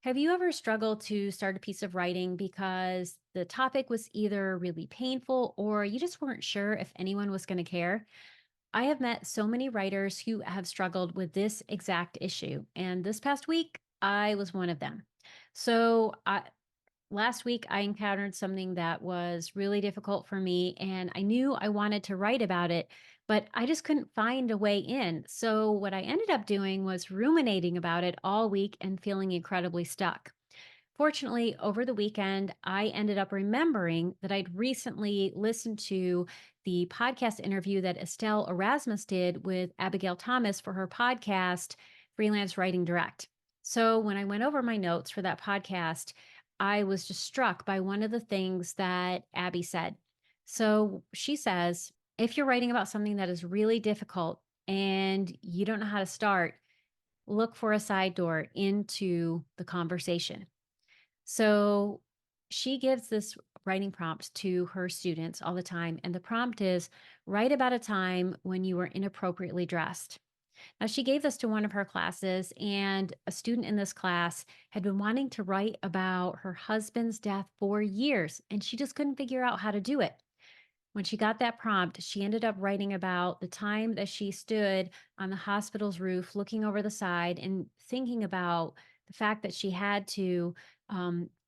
Have you ever struggled to start a piece of writing because the topic was either really painful or you just weren't sure if anyone was going to care? I have met so many writers who have struggled with this exact issue. And this past week, I was one of them. So, last week, I encountered something that was really difficult for me, and I knew I wanted to write about it, but I just couldn't find a way in. So, what I ended up doing was ruminating about it all week and feeling incredibly stuck. Fortunately, over the weekend, I ended up remembering that I'd recently listened to the podcast interview that Estelle Erasmus did with Abigail Thomas for her podcast, Freelance Writing Direct. So when I went over my notes for that podcast, I was just struck by one of the things that Abby said. So she says, if you're writing about something that is really difficult and you don't know how to start, look for a side door into the conversation. So she gives this writing prompt to her students all the time. And the prompt is write about a time when you were inappropriately dressed. Now, she gave this to one of her classes, and a student in this class had been wanting to write about her husband's death for years, and she just couldn't figure out how to do it. When she got that prompt, she ended up writing about the time that she stood on the hospital's roof looking over the side and thinking about the fact that she had to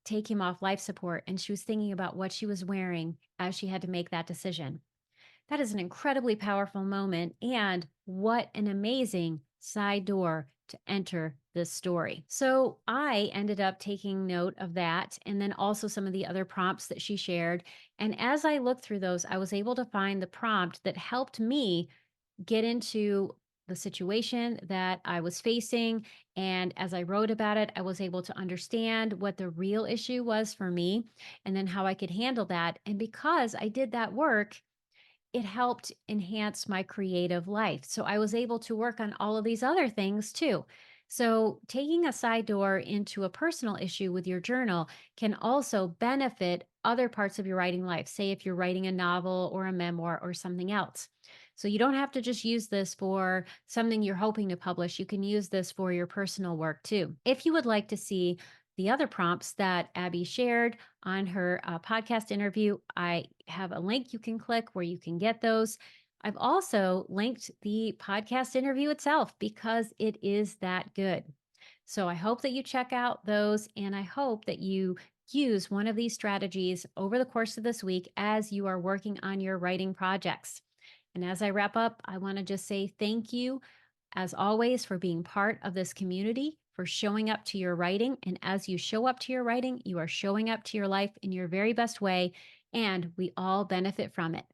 take him off life support. And she was thinking about what she was wearing as she had to make that decision. That is an incredibly powerful moment. And what an amazing side door to enter this story. So I ended up taking note of that and then also some of the other prompts that she shared. And as I looked through those, I was able to find the prompt that helped me get into the situation that I was facing. And as I wrote about it, I was able to understand what the real issue was for me and then how I could handle that. And because I did that work, it helped enhance my creative life. So I was able to work on all of these other things too. So taking a side door into a personal issue with your journal can also benefit other parts of your writing life. Say if you're writing a novel or a memoir or something else. So you don't have to just use this for something you're hoping to publish. You can use this for your personal work too. If you would like to see the other prompts that Abby shared on her podcast interview, I have a link you can click where you can get those. I've also linked the podcast interview itself because it is that good. So I hope that you check out those, and I hope that you use one of these strategies over the course of this week as you are working on your writing projects. And as I wrap up, I want to just say thank you, as always, for being part of this community, for showing up to your writing. And as you show up to your writing, you are showing up to your life in your very best way, and we all benefit from it.